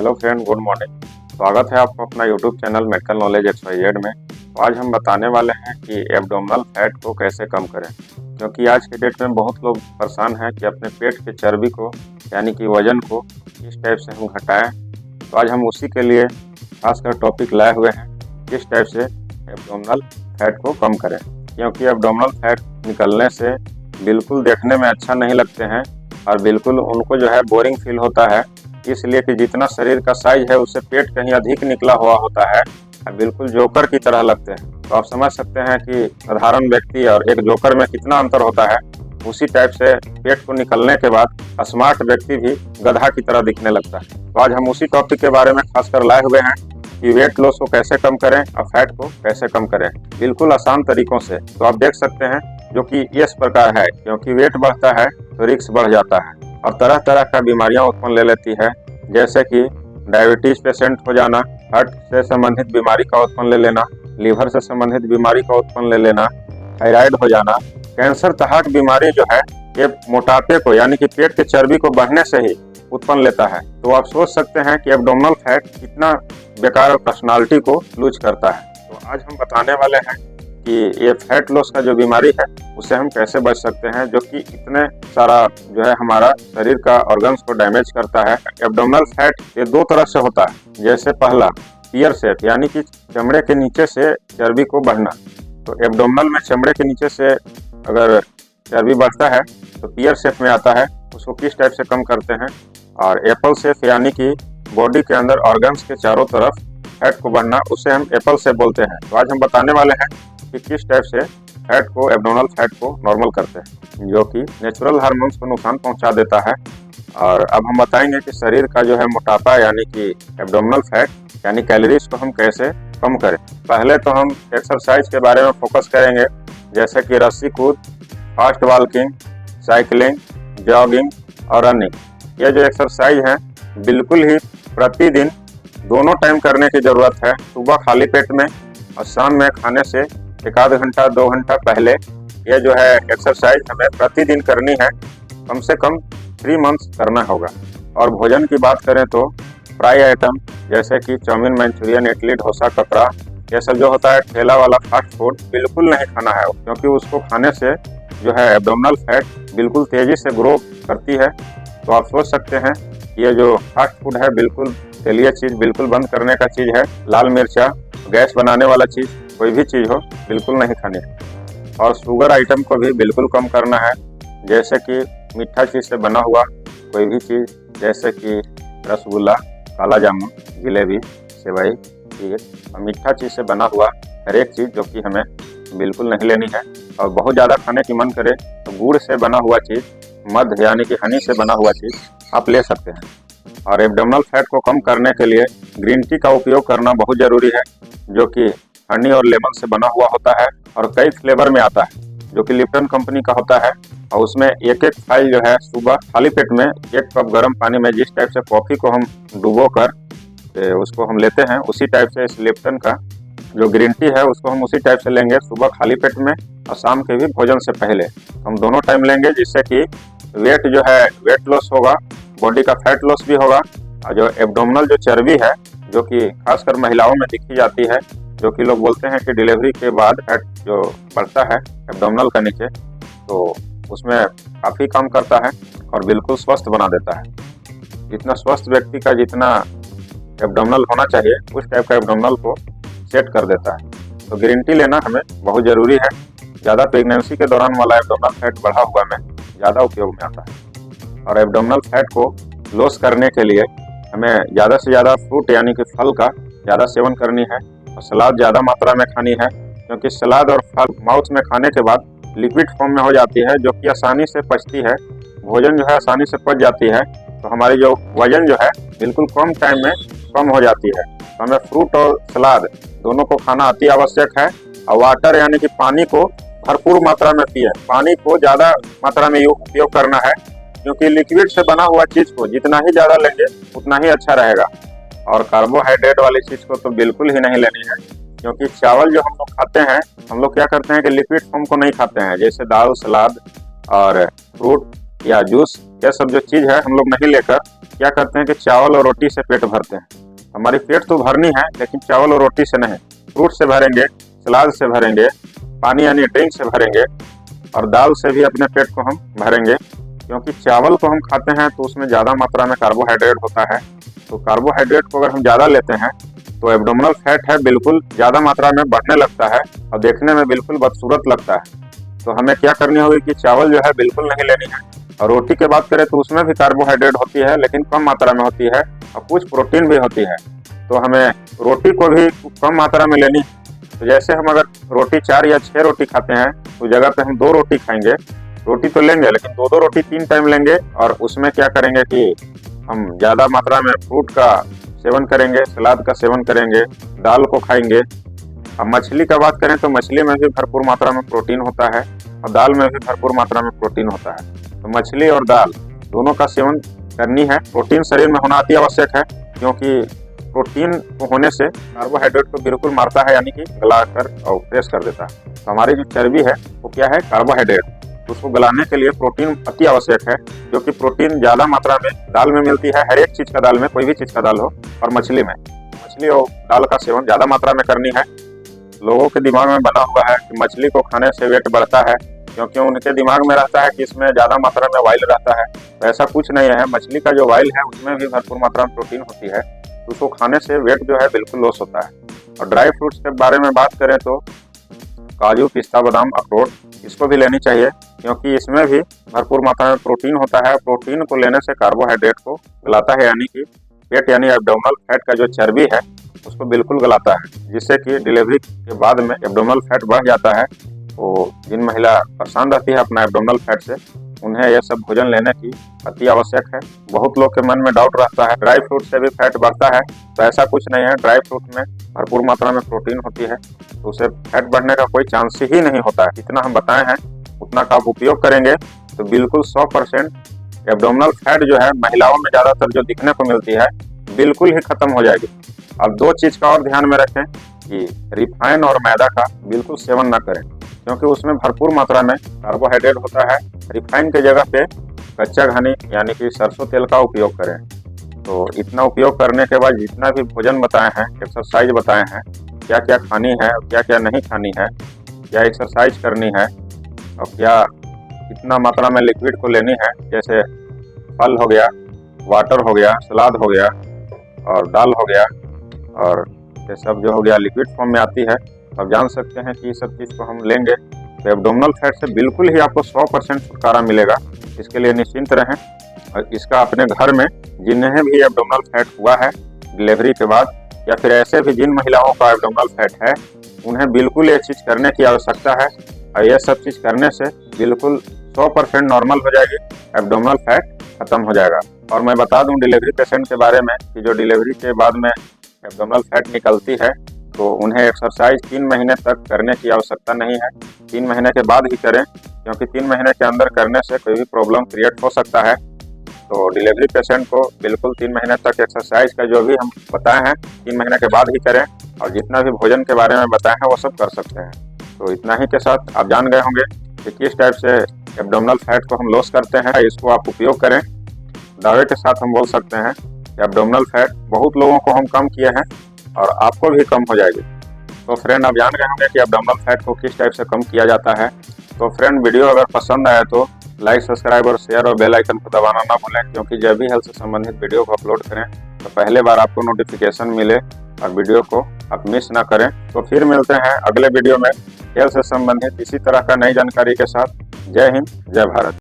Hello friend, good morning. स्वागत है आपको अपना YouTube channel medical knowledge XYZ में। तो आज हम बताने वाले हैं कि एब्डोमिनल फैट को कैसे कम करें, क्योंकि आज के डेट में बहुत लोग परेशान हैं कि अपने पेट के चर्बी को यानी कि वजन को किस टाइप से हम घटाएं। तो आज हम उसी के लिए खासकर टॉपिक लाए हुए हैं, किस टाइप से एब्डोमिनल फैट को कम करें। क्योंकि एब्डोमिनल फैट निकलने से बिल्कुल देखने में अच्छा नहीं लगते हैं और बिल्कुल उनको जो है बोरिंग फील होता है, इसलिए कि जितना शरीर का साइज है उससे पेट कहीं अधिक निकला हुआ होता है, बिल्कुल जोकर की तरह लगते हैं। तो आप समझ सकते हैं कि साधारण व्यक्ति और एक जोकर में कितना अंतर होता है। उसी टाइप से पेट को निकलने के बाद स्मार्ट व्यक्ति भी गधा की तरह दिखने लगता है। तो आज हम उसी टॉपिक के बारे में खासकर लाए हुए हैं कि वेट लॉस को कैसे कम करें और फैट को कैसे कम करें, बिल्कुल आसान तरीकों से। तो आप देख सकते हैं जो कि इस प्रकार है, क्योंकि वेट बढ़ता है तो रिस्क बढ़ जाता है और तरह तरह का बीमारियां उत्पन्न ले लेती है, जैसे कि डायबिटीज पेशेंट हो जाना, हार्ट से संबंधित बीमारी का उत्पन्न ले लेना, लीवर से संबंधित बीमारी का उत्पन्न ले लेना, थायराइड हो जाना, कैंसर तक बीमारी जो है ये मोटापे को यानी कि पेट के चर्बी को बढ़ने से ही उत्पन्न लेता है। तो आप सोच सकते हैं कि एब्डोमिनल फैट कितना बेकार पर्सनालिटी को लूज करता है। तो आज हम बताने वाले हैं कि ये फैट लॉस का जो बीमारी है उससे हम कैसे बच सकते हैं, जो कि इतने सारा जो है हमारा शरीर का ऑर्गन्स को डैमेज करता है। एब्डोमिनल फैट ये दो तरह से होता है। जैसे पहला पियर शेप यानी कि चमड़े के नीचे से चर्बी को बढ़ना। तो एब्डोमिनल में चमड़े के नीचे से अगर चर्बी बढ़ता है तो पियर शेप में आता है। उसको किस टाइप से कम करते हैं। और एप्पल शेप यानी कि बॉडी के अंदर ऑर्गन्स के चारों तरफ फैट को बढ़ना, उसे हम एप्पल शेप बोलते हैं। तो आज हम बताने वाले हैं कि किस टाइप से फैट को एब्डोमिनल फैट को नॉर्मल करते हैं, जो कि नेचुरल हार्मोन्स को नुकसान पहुंचा देता है। और अब हम बताएंगे कि शरीर का जो है मोटापा यानी कि एब्डोमिनल फैट यानी कैलोरीज को हम कैसे कम करें। पहले तो हम एक्सरसाइज के बारे में फोकस करेंगे, जैसे कि रस्सी कूद, फास्ट वॉकिंग, साइकिलिंग, जॉगिंग और रनिंग। ये जो एक्सरसाइज है बिल्कुल ही प्रतिदिन दोनों टाइम करने की जरूरत है। सुबह खाली पेट में और शाम में खाने से एक आध घंटा 2 घंटा पहले ये जो है एक्सरसाइज हमें प्रतिदिन करनी है। कम से कम 3 मंथ्स करना होगा। और भोजन की बात करें तो फ्राई आइटम जैसे कि चाउमीन, मंचूरियन, इडली, डोसा, कपड़ा, ये सब जो होता है ठेला वाला फास्ट फूड बिल्कुल नहीं खाना है, क्योंकि उसको खाने से जो है एब्डोमिनल फैट बिल्कुल तेजी से ग्रो करती है। तो आप सोच सकते हैं ये जो फास्ट फूड है बिल्कुल तेलीय चीज़ बिल्कुल बंद करने का चीज़ है। लाल मिर्चा, गैस बनाने वाला चीज़ कोई भी चीज़ हो बिल्कुल नहीं खानी है। और शुगर आइटम को भी बिल्कुल कम करना है, जैसे कि मीठा चीज़ से बना हुआ कोई भी चीज़, जैसे कि रसगुल्ला, काला जामुन, जलेबी, सेवई, खीर और मीठा चीज़ से बना हुआ हर एक चीज़ जो कि हमें बिल्कुल नहीं लेनी है। और बहुत ज़्यादा खाने की मन करे तो गुड़ से बना हुआ चीज़, मध यानी कि हनी से बना हुआ चीज़ आप ले सकते हैं। और एब्डोमिनल फैट को कम करने के लिए ग्रीन टी का उपयोग करना बहुत ज़रूरी है, जो कि हनी और लेमन से बना हुआ होता है और कई फ्लेवर में आता है, जो कि लिप्टन कंपनी का होता है। और उसमें एक एक फाइल जो है सुबह खाली पेट में 1 कप गर्म पानी में जिस टाइप से कॉफ़ी को हम डुबो कर उसको हम लेते हैं, उसी टाइप से इस लिप्टन का जो ग्रीन टी है उसको हम उसी टाइप से लेंगे सुबह खाली पेट में और शाम के भी भोजन से पहले। हम दोनों टाइम लेंगे, जिससे कि वेट जो है वेट लॉस होगा, बॉडी का फैट लॉस भी होगा। और जो एब्डोमिनल जो चर्बी है जो कि खासकर महिलाओं में दिखी जाती है, जो कि लोग बोलते हैं कि डिलीवरी के बाद फैट जो बढ़ता है एब्डोमिनल का नीचे, तो उसमें काफ़ी कम करता है और बिल्कुल स्वस्थ बना देता है। जितना स्वस्थ व्यक्ति का जितना एब्डोमिनल होना चाहिए उस टाइप का एब्डोमिनल को सेट कर देता है। तो ग्रीन टी लेना हमें बहुत ज़रूरी है। ज़्यादा प्रेगनेंसी के दौरान वाला एब्डोमिनल फैट बढ़ा हुआ में ज़्यादा उपयोग में आता है। और एब्डोमिनल फैट को लॉस करने के लिए हमें ज़्यादा से ज़्यादा फ्रूट यानी कि फल का ज़्यादा सेवन करनी है और सलाद ज़्यादा मात्रा में खानी है, क्योंकि सलाद और फल माउथ में खाने के बाद लिक्विड फॉर्म में हो जाती है, जो कि आसानी से पचती है। भोजन जो है आसानी से पच जाती है, तो हमारी जो वजन जो है बिल्कुल कम टाइम में कम हो जाती है। तो हमें फ्रूट और सलाद दोनों को खाना अति आवश्यक है। और वाटर यानी कि पानी को भरपूर मात्रा में पिए। पानी को ज़्यादा मात्रा में उपयोग करना है, क्योंकि लिक्विड से बना हुआ चीज़ को जितना ही ज़्यादा लेंगे उतना ही अच्छा रहेगा। और कार्बोहाइड्रेट वाली चीज़ को तो बिल्कुल ही नहीं लेनी है, क्योंकि चावल जो हम लोग खाते हैं, हम लोग क्या करते हैं कि लिक्विड फॉर्म को नहीं खाते हैं, जैसे दाल, सलाद और फ्रूट या जूस, ये सब जो चीज़ है हम लोग नहीं लेकर क्या करते हैं कि चावल और रोटी से पेट भरते हैं। हमारी पेट तो भरनी है, लेकिन चावल और रोटी से नहीं। फ्रूट से भरेंगे, सलाद से भरेंगे, पानी यानी ड्रिंक से भरेंगे, और दाल से भी अपने पेट को हम भरेंगे। क्योंकि चावल को हम खाते हैं तो उसमें ज़्यादा मात्रा में कार्बोहाइड्रेट होता है। तो कार्बोहाइड्रेट को अगर हम ज़्यादा लेते हैं तो एब्डोमिनल फैट है बिल्कुल ज़्यादा मात्रा में बढ़ने लगता है और देखने में बिल्कुल बदसूरत लगता है। तो हमें क्या करनी होगी कि चावल जो है बिल्कुल नहीं लेनी है। और रोटी की बात करें तो उसमें भी कार्बोहाइड्रेट होती है, लेकिन कम मात्रा में होती है, और कुछ प्रोटीन भी होती है। तो हमें रोटी को भी कम मात्रा में लेनी है। तो जैसे हम अगर रोटी 4 या 6 रोटी खाते हैं तो जगह पे हम 2 रोटी खाएंगे। रोटी तो लेंगे, लेकिन 2-2 रोटी 3 टाइम लेंगे। और उसमें क्या करेंगे कि हम ज़्यादा मात्रा में फ्रूट का सेवन करेंगे, सलाद का सेवन करेंगे, दाल को खाएंगे। अब मछली का बात करें तो मछली में भी भरपूर मात्रा में प्रोटीन होता है, और दाल में भी भरपूर मात्रा में प्रोटीन होता है। तो मछली और दाल दोनों का सेवन करनी है। प्रोटीन शरीर में होना अति आवश्यक है, क्योंकि प्रोटीन होने से कार्बोहाइड्रेट को बिल्कुल मारता है, यानी कि गलाकर और प्रेस कर देता है। तो हमारी जो चर्बी है वो क्या है, कार्बोहाइड्रेट। उसको गलाने के लिए प्रोटीन अति आवश्यक है, जो कि प्रोटीन ज़्यादा मात्रा में दाल में मिलती है। हर एक चीज़ का दाल में, कोई भी चीज़ का दाल हो, और मछली में। मछली और दाल का सेवन ज़्यादा मात्रा में करनी है। लोगों के दिमाग में बना हुआ है कि मछली को खाने से वेट बढ़ता है, क्योंकि उनके दिमाग में रहता है कि इसमें ज़्यादा मात्रा में ऑयल रहता है। तो ऐसा कुछ नहीं है। मछली का जो ऑयल है उसमें भी भरपूर मात्रा में प्रोटीन होती है। तो उसको खाने से वेट जो है बिल्कुल लॉस होता है। और ड्राई फ्रूट्स के बारे में बात करें तो काजू, पिस्ता, बादाम, अखरोट, इसको भी लेनी चाहिए, क्योंकि इसमें भी भरपूर मात्रा में प्रोटीन होता है। प्रोटीन को लेने से कार्बोहाइड्रेट को गलाता है, यानी कि पेट यानी एब्डोमिनल फैट का जो चर्बी है उसको बिल्कुल गलाता है, जिससे कि डिलीवरी के बाद में एब्डोमिनल फैट बढ़ जाता है। तो जिन महिला परेशान रहती है अपना एब्डोमिनल फैट से, उन्हें यह सब भोजन लेने की अति आवश्यक है। बहुत लोग के मन में डाउट रहता है ड्राई फ्रूट से भी फैट बढ़ता है, तो ऐसा कुछ नहीं है। ड्राई फ्रूट में भरपूर मात्रा में प्रोटीन होती है, तो उसे फैट बढ़ने का कोई चांस ही नहीं होता है। जितना हम बताए हैं उतना का आप उपयोग करेंगे तो बिल्कुल 100% एब्डोमिनल फैट जो है महिलाओं में ज़्यादातर जो दिखने को मिलती है बिल्कुल ही खत्म हो जाएगी। अब 2 चीज़ का और ध्यान में रखें कि रिफाइन और मैदा का बिल्कुल सेवन न करें, क्योंकि उसमें भरपूर मात्रा में कार्बोहाइड्रेट होता है। रिफाइन के जगह पे कच्चा घनी यानी कि सरसों तेल का उपयोग करें। तो इतना उपयोग करने के बाद जितना भी भोजन बताए हैं, एक्सरसाइज बताए हैं, क्या क्या खानी है और क्या क्या नहीं खानी है, क्या एक्सरसाइज करनी है, और क्या कितना मात्रा में लिक्विड को लेनी है, जैसे फल हो गया, वाटर हो गया, सलाद हो गया, और दाल हो गया, और ये सब जो हो गया लिक्विड फॉर्म में आती है। तो आप जान सकते हैं कि ये सब चीज़ को हम लेंगे तो एब्डोमिनल फैट से बिल्कुल ही आपको 100% छुटकारा मिलेगा। इसके लिए निश्चिंत रहें। और इसका अपने घर में जिन्हें भी एब्डोमिनल फैट हुआ है डिलीवरी के बाद, या फिर ऐसे भी जिन महिलाओं का एब्डोमिनल फैट है, उन्हें बिल्कुल ये चीज़ करने की आवश्यकता है। और यह सब चीज़ करने से बिल्कुल 100% नॉर्मल हो जाएगी, एब्डोमिनल फैट खत्म हो जाएगा। और मैं बता दूं डिलीवरी पेशेंट के बारे में कि जो डिलीवरी के बाद में एब्डोमिनल फैट निकलती है तो उन्हें एक्सरसाइज 3 महीने तक करने की आवश्यकता नहीं है। 3 महीने के बाद ही करें, क्योंकि 3 महीने के अंदर करने से कोई भी प्रॉब्लम क्रिएट हो सकता है। तो डिलीवरी पेशेंट को बिल्कुल 3 महीने तक एक्सरसाइज का जो भी हम बताए हैं 3 महीने के बाद ही करें, और जितना भी भोजन के बारे में बताए हैं वो सब कर सकते हैं। तो इतना ही के साथ आप जान गए होंगे कि किस टाइप से एब्डोमिनल फैट को हम लॉस करते हैं। इसको आप उपयोग करें। दावे के साथ हम बोल सकते हैं कि एब्डोमिनल फैट बहुत लोगों को हम कम किए हैं, और आपको भी कम हो जाएगी। तो फ्रेंड आप जान गए होंगे कि एब्डोमिनल फैट को किस टाइप से कम किया जाता है। तो फ्रेंड वीडियो अगर पसंद आया तो लाइक, सब्सक्राइब और शेयर और बेल आइकन को दबाना ना भूलें, क्योंकि जब भी हेल्थ से संबंधित वीडियो को अपलोड करें तो पहले बार आपको नोटिफिकेशन मिले और वीडियो को आप मिस ना करें। तो फिर मिलते हैं अगले वीडियो में हेल्थ से संबंधित इसी तरह का नई जानकारी के साथ। जय हिंद, जय भारत।